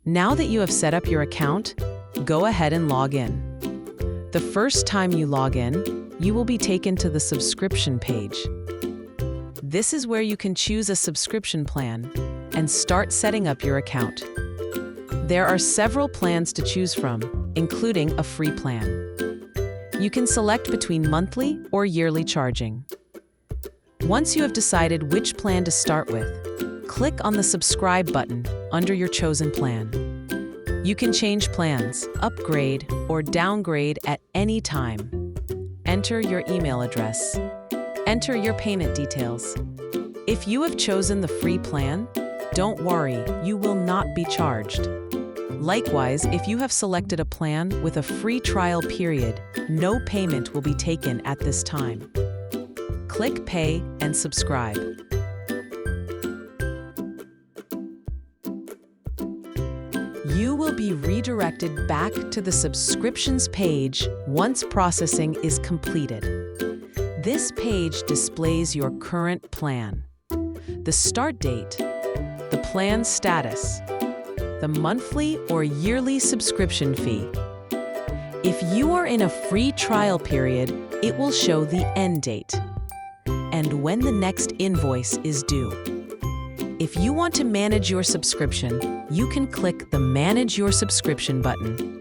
Now that you have set up your account, go ahead and log in. The first time you log in, you will be taken to the subscription page. This is where you can choose a subscription plan and start setting up your account. There are several plans to choose from, including a free plan. You can select between monthly or yearly charging. Once you have decided which plan to start with, click on the subscribe button under your chosen plan. You can change plans, upgrade, or downgrade at any time. Enter your email address. Enter your payment details. If you have chosen the free plan, don't worry, you will not be charged. Likewise, if you have selected a plan with a free trial period, no payment will be taken at this time. Click Pay and subscribe. You will be redirected back to the subscriptions page once processing is completed. This page displays your current plan, the start date, the plan status, the monthly or yearly subscription fee. If you are in a free trial period, it will show the end date and when the next invoice is due. If you want to manage your subscription, you can click the Manage Your Subscription button.